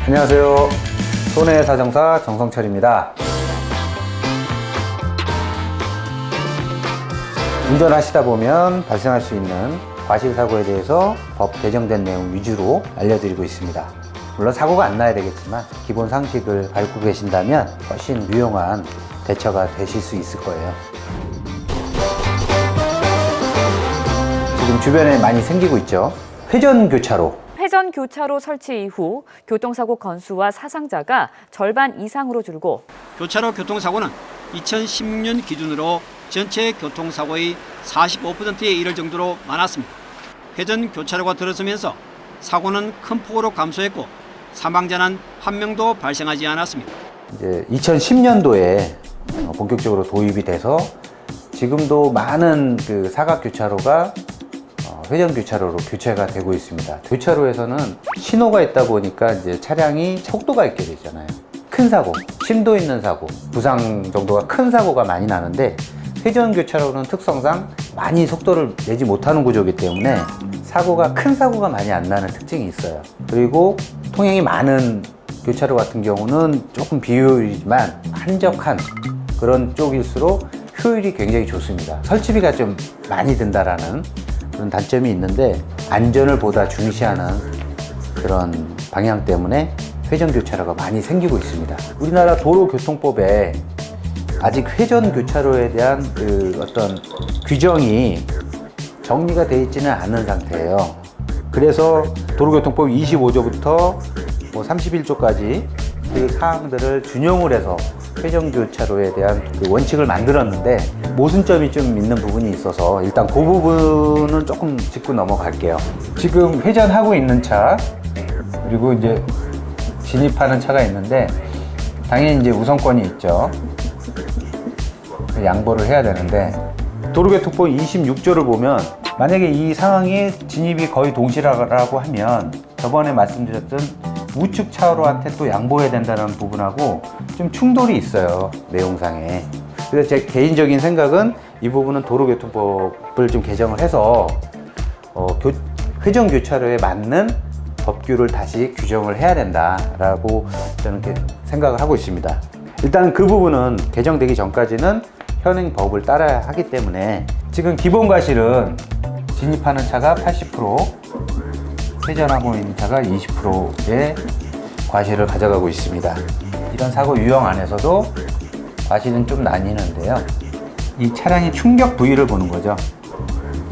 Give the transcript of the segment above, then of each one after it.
안녕하세요. 손해사정사 정성철입니다. 운전하시다 보면 발생할 수 있는 과실사고에 대해서 법 개정된 내용 위주로 알려드리고 있습니다. 물론 사고가 안 나야 되겠지만 기본 상식을 밟고 계신다면 훨씬 유용한 대처가 되실 수 있을 거예요. 지금 주변에 많이 생기고 있죠. 회전교차로. 회전교차로 설치 이후 교통사고 건수와 사상자가 절반 이상으로 줄고 교차로 교통사고는 2016년 기준으로 전체 교통사고의 45%에 이를 정도로 많았습니다. 회전교차로가 들어서면서 사고는 큰 폭으로 감소했고 사망자는 한 명도 발생하지 않았습니다. 이제 2010년도에 본격적으로 도입이 돼서 지금도 많은 그 사각교차로가 회전교차로로 교체가 되고 있습니다. 교차로에서는 신호가 있다 보니까 이제 차량이 속도가 있게 되잖아요. 큰 사고, 심도 있는 사고, 부상 정도가 큰 사고가 많이 나는데 회전교차로는 특성상 많이 속도를 내지 못하는 구조이기 때문에 사고가 큰 사고가 많이 안 나는 특징이 있어요. 그리고 통행이 많은 교차로 같은 경우는 조금 비효율이지만 한적한 그런 쪽일수록 효율이 굉장히 좋습니다. 설치비가 좀 많이 든다라는 그런 단점이 있는데 안전을 보다 중시하는 그런 방향 때문에 회전교차로가 많이 생기고 있습니다. 우리나라 도로교통법에 아직 회전교차로에 대한 그 어떤 규정이 정리가 되어 있지는 않은 상태예요. 그래서 도로교통법 25조부터 31조까지 그 사항들을 준용을 해서 회전교차로에 대한 그 원칙을 만들었는데 모순점이 좀 있는 부분이 있어서 일단 그 부분은 조금 짚고 넘어갈게요. 지금 회전하고 있는 차 그리고 이제 진입하는 차가 있는데 당연히 이제 우선권이 있죠. 양보를 해야 되는데 도로교통법 26조를 보면 만약에 이 상황이 진입이 거의 동시라고 하면 저번에 말씀드렸던 우측 차로한테 또 양보해야 된다는 부분하고 좀 충돌이 있어요, 내용상에. 그래서 제 개인적인 생각은 이 부분은 도로교통법을 좀 개정을 해서 회전교차로에 맞는 법규를 다시 규정을 해야 된다라고 저는 생각을 하고 있습니다. 일단 그 부분은 개정되기 전까지는 현행 법을 따라야 하기 때문에 지금 기본 과실은 진입하는 차가 80%, 회전하고 있는 차가 20%의 과실을 가져가고 있습니다. 이런 사고 유형 안에서도 과실은 좀 나뉘는데요. 이 차량의 충격 부위를 보는 거죠.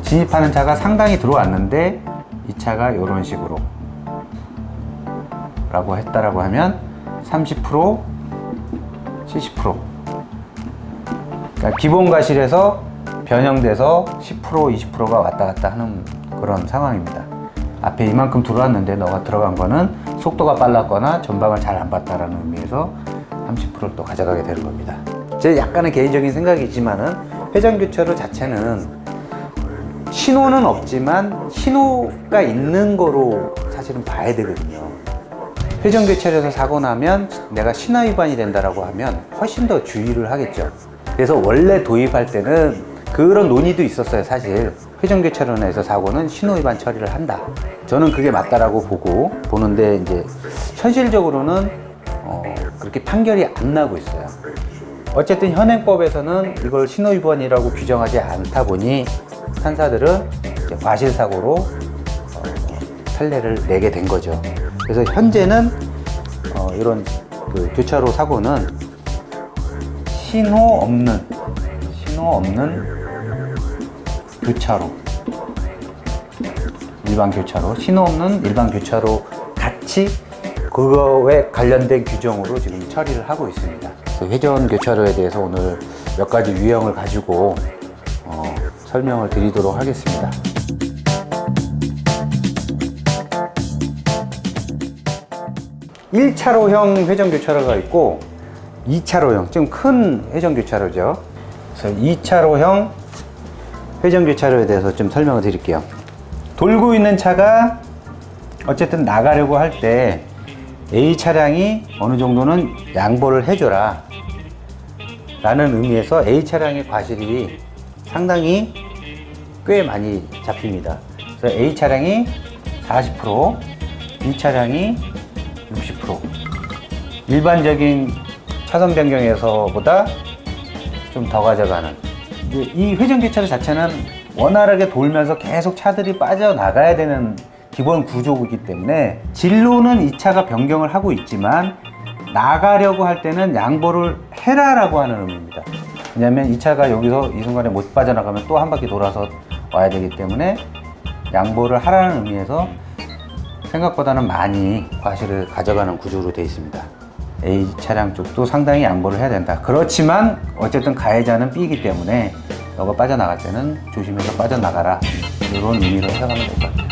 진입하는 차가 상당히 들어왔는데 이 차가 이런 식으로 라고 했다라고 하면 30%, 70%. 그러니까 기본 과실에서 변형돼서 10%, 20%가 왔다 갔다 하는 그런 상황입니다. 앞에 이만큼 들어왔는데 너가 들어간 거는 속도가 빨랐거나 전방을 잘 안 봤다라는 의미에서 30%를 또 가져가게 되는 겁니다. 제 약간의 개인적인 생각이지만은 회전교차로 자체는 신호는 없지만 신호가 있는 거로 사실은 봐야 되거든요. 회전교차로에서 사고 나면 내가 신호 위반이 된다라고 하면 훨씬 더 주의를 하겠죠. 그래서 원래 도입할 때는 그런 논의도 있었어요. 사실 회전교차로 내에서 사고는 신호 위반 처리를 한다. 저는 그게 맞다라고 보는데 이제 현실적으로는 그렇게 판결이 안 나고 있어요. 어쨌든 현행법에서는 이걸 신호 위반이라고 규정하지 않다 보니 판사들은 이제 과실사고로 판례를 내게 된 거죠. 그래서 현재는 이런 그 교차로 사고는 신호 없는 교차로, 일반 교차로, 신호 없는 일반 교차로 같이 그거에 관련된 규정으로 지금 처리를 하고 있습니다. 회전 교차로에 대해서 오늘 몇 가지 유형을 가지고 설명을 드리도록 하겠습니다. (1차로형) 회전교차로가 있고 2차로형, 좀 큰 회전교차로죠. 그래서 2차로형 회전교차로에 대해서 좀 설명을 드릴게요. 돌고 있는 차가 어쨌든 나가려고 할 때 A 차량이 어느 정도는 양보를 해줘라 라는 의미에서 A 차량의 과실이 상당히 꽤 많이 잡힙니다. 그래서 A 차량이 40%, B 차량이 60%. 일반적인 차선 변경에서보다 좀 더 가져가는. 이제 이 회전교차로 자체는 원활하게 돌면서 계속 차들이 빠져나가야 되는 기본 구조이기 때문에 진로는 이 차가 변경을 하고 있지만 나가려고 할 때는 양보를 해라라고 하는 의미입니다. 왜냐하면 이 차가 여기서 이 순간에 못 빠져나가면 또 한 바퀴 돌아서 와야 되기 때문에 양보를 하라는 의미에서 생각보다는 많이 과실을 가져가는 구조로 되어 있습니다. A 차량 쪽도 상당히 양보를 해야 된다. 그렇지만 어쨌든 가해자는 B이기 때문에 너가 빠져나갈 때는 조심해서 빠져나가라, 이런 의미로 해석하면 될 것 같아요.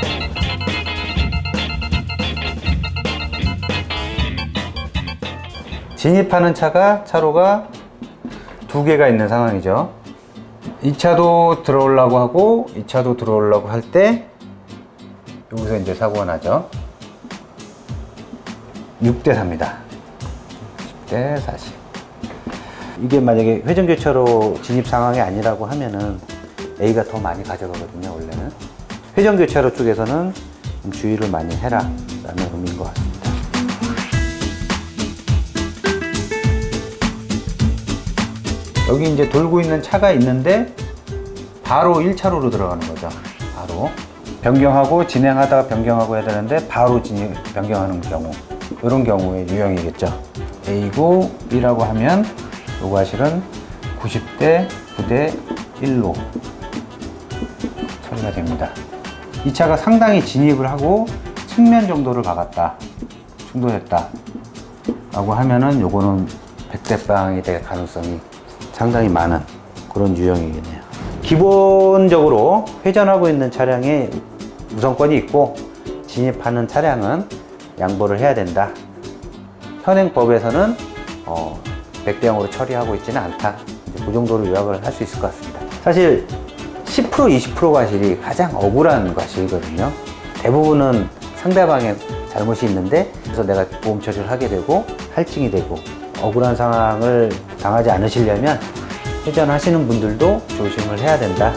진입하는 차로가 두 개가 있는 상황이죠. 이 차도 들어오려고 하고 이 차도 들어오려고 할 때 여기서 이제 사고가 나죠. 6대 4입니다. 10대 40. 이게 만약에 회전교차로 진입 상황이 아니라고 하면은 A가 더 많이 가져가거든요, 원래는. 회전교차로 쪽에서는 좀 주의를 많이 해라 라는 의미인 것 같습니다. 여기 이제 돌고 있는 차가 있는데 바로 1차로로 들어가는 거죠. 바로 변경하고 진행하다가 변경하고 해야 되는데 바로 변경하는 경우, 이런 경우의 유형이겠죠. A고 B라고 하면 요 과실은 90대 9대 1로 처리가 됩니다. 이 차가 상당히 진입을 하고 측면 정도를 박았다, 충돌했다 라고 하면은 요거는 100대 빵이 될 가능성이 상당히 많은 그런 유형이겠네요. 기본적으로 회전하고 있는 차량에 우선권이 있고 진입하는 차량은 양보를 해야 된다. 현행법에서는 100대 0으로 처리하고 있지는 않다. 그 정도로 요약을 할 수 있을 것 같습니다. 사실 10% 20% 과실이 가장 억울한 과실이거든요. 대부분은 상대방의 잘못이 있는데 그래서 내가 보험 처리를 하게 되고 할증이 되고 억울한 상황을 당하지 않으시려면 회전하시는 분들도 조심을 해야 된다.